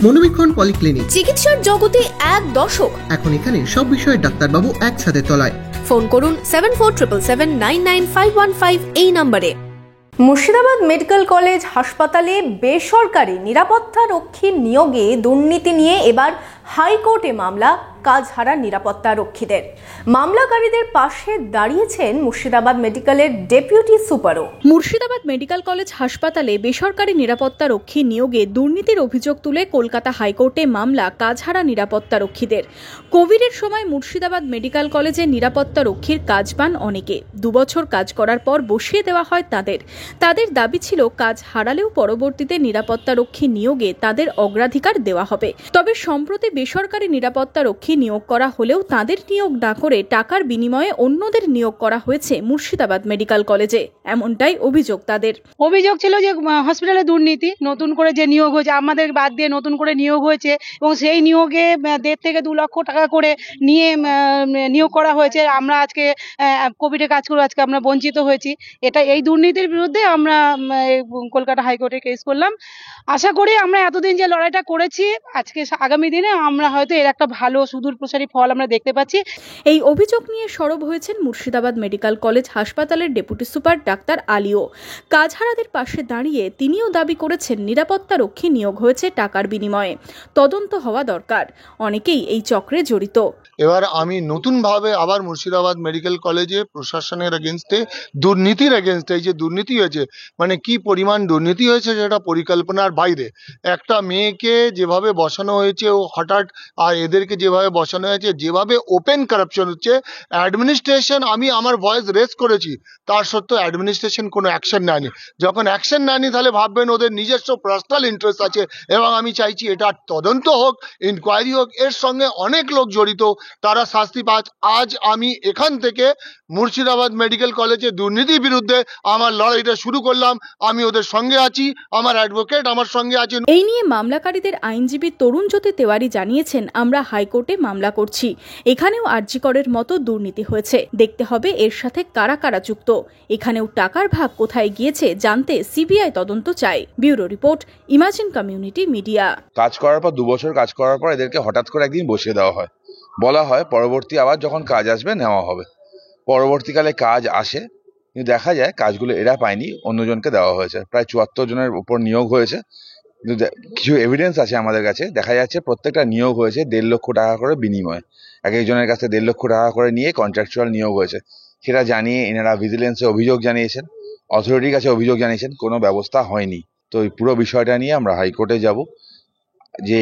মনোবীক্ষণ polyclinic, চিকিৎসার জগতে এক দশক। এখন এখানে সব বিষয়ে ডাক্তারবাবু একসাথে তলায়। ফোন করুন 7477999515 এই নম্বরে। মুর্শিদাবাদ মেডিকেল কলেজ হাসপাতালে বেসরকারি নিরাপত্তা রক্ষীর নিয়োগে দুর্নীতি নিয়ে এবার হাইকোর্টে মামলা। কাজহারা নিরাপত্তা রক্ষীদের মামলাকারীদের পাশে দাঁড়িয়েছেন মুর্শিদাবাদ মেডিকেলের ডেপুটি সুপারও। মুর্শিদাবাদ মেডিকেল কলেজ হাসপাতালে বেসরকারি নিরাপত্তা রক্ষী নিয়োগে দুর্নীতির অভিযোগ তুলে কলকাতা হাইকোর্টে মামলা কাজহারা নিরাপত্তা রক্ষীদের। কোভিডের সময় মুর্শিদাবাদ মেডিকেল কলেজে নিরাপত্তা রক্ষীর কাজ পান অনেকে। 2 বছর কাজ করার পর বসিয়ে দেওয়া হয় তাদের দাবি ছিল কাজ হারালেও পরবর্তীতে নিরাপত্তা রক্ষী নিয়োগে তাদের অগ্রাধিকার দেওয়া হবে। তবে সম্প্রতি বেসরকারি নিরাপত্তা রক্ষী নিয়োগ করা হলেও তাদের নিয়োগ না করে টাকার বিনিময়ে অন্যদের নিয়োগ করা হয়েছে মুর্শিদাবাদ মেডিকেল কলেজে, এমনটাই অভিযোগ তাদের। অভিযোগ ছিল যে হসপিটালে দুর্নীতি, নতুন করে যে নিয়োগ হয়েছে আমাদের বাদ দিয়ে নতুন করে নিয়োগ হয়েছে এবং সেই নিয়োগে 1.5 থেকে 2 লক্ষ টাকা করে নিয়ে নিয়োগ করা হয়েছে। আমরা আজকে কোভিডে কাজ করে আজকে আমরা বঞ্চিত হয়েছি। এই দুর্নীতির বিরুদ্ধে আমরা কলকাতা হাইকোর্টে কেস করলাম। আশা করি আমরা এতদিন যে লড়াইটা করেছি আজকে আগামী দিনে আমরা হয়তো এর একটা ভালো সুদূর প্রসারী ফল আমরা দেখতে পাচ্ছি। এই অভিযোগ নিয়ে সরব হয়েছেন মুর্শিদাবাদ মেডিকেল কলেজ হাসপাতালের ডেপুটি সুপার ডাক্তার আলিও। কাজহারাদের পাশে দাঁড়িয়ে তিনিও দাবি করেছেন নিরাপত্তা রক্ষী নিয়োগ হয়েছে টাকার বিনিময়ে, তদন্ত হওয়া দরকার। অনেকেই এই চক্রে জড়িত। এবার আমি নতুনভাবে আবার মুর্শিদাবাদ মেডিকেল কলেজে প্রশাসনের এগেনস্টে, দুর্নীতির এগেনস্টে, এই যে দুর্নীতি হয়েছে মানে কি পরিমাণ দুর্নীতি হয়েছে সেটা পরিকল্পনার বাইরে। একটা মেয়েকে যেভাবে বসানো হয়েছে ও হঠাৎ, আর এদেরকে যেভাবে বসানো হয়েছে, যেভাবে ওপেন কারাপশন হচ্ছে, অ্যাডমিনিস্ট্রেশন, আমি আমার ভয়েস রেজ করেছি, তার সত্ত্বেও অ্যাডমিনিস্ট্রেশন কোনো অ্যাকশন নেয়নি। যখন অ্যাকশন নেয়নি তাহলে ভাববেন ওদের নিজস্ব পার্সোনাল ইন্টারেস্ট আছে এবং আমি চাইছি এটা তদন্ত হোক, ইনকোয়ারি হোক, এর সঙ্গে অনেক লোক জড়িত, তারা শাস্তি পাক। আজ আমি এখান থেকে মুর্শিদাবাদ মেডিকেল কলেজে দুর্নীতির বিরুদ্ধে আমার লড়াইটা শুরু করলাম। আমি ওদের সঙ্গে আছি, আমার অ্যাডভোকেট আমার সঙ্গে আছেন। এই নিয়ে মামলাকারীদের আইনজীবী তরুণ জ্যোতি তেওয়ারি জানিয়েছেন, আমরা হাইকোর্টে মামলা করছি, এখানেও আরজি করের মতো দুর্নীতি হয়েছে, দেখতে হবে এর সাথে কারা কারা যুক্ত, এখানেও টাকার ভাগ কোথায় গিয়েছে জানতে সিবিআই তদন্ত চাই। Bureau report, imagine community media. কাজ করার পর 2 বছর কাজ করার পর এদেরকে হঠাৎ করে একদিন বসিয়ে দেওয়া হয়, বলা হয় পরবর্তী আবার যখন কাজ আসবে নেওয়া হবে। পরবর্তীকালে কাজ আসে কিন্তু দেখা যায় কাজগুলো এরা পায়নি, অন্যজনকে দেওয়া হয়েছে। প্রায় 74 জনের উপর নিয়োগ হয়েছে। কিন্তু কিছু এভিডেন্স আছে আমাদের কাছে, দেখা যাচ্ছে প্রত্যেকটা নিয়োগ হয়েছে 1.5 লক্ষ টাকা করে বিনিময়ে। এক একজনের কাছে 1.5 লক্ষ টাকা করে নিয়ে কন্ট্রাকচুয়াল নিয়োগ হয়েছে। সেটা জানিয়ে এনারা ভিজিলেন্সে অভিযোগ জানিয়েছেন, অথরিটির কাছে অভিযোগ জানিয়েছেন, কোনো ব্যবস্থা হয়নি। তো এই পুরো বিষয়টা নিয়ে আমরা হাইকোর্টে যাব। যে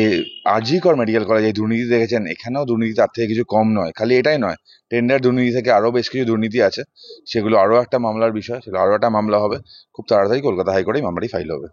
আরজি কর মেডিকেল কলেজ এই দুর্নীতি দেখেছেন, এখানেও দুর্নীতি তার থেকে কিছু কম নয়। খালি এটাই নয়, টেন্ডার দুর্নীতি থেকে আরো বেশ কিছু দুর্নীতি আছে, সেগুলো আরো একটা মামলার বিষয়, সেগুলো আরো একটা মামলা হবে। খুব তাড়াতাড়ি কলকাতা হাইকোর্টে মামলাটি ফাইল হবে।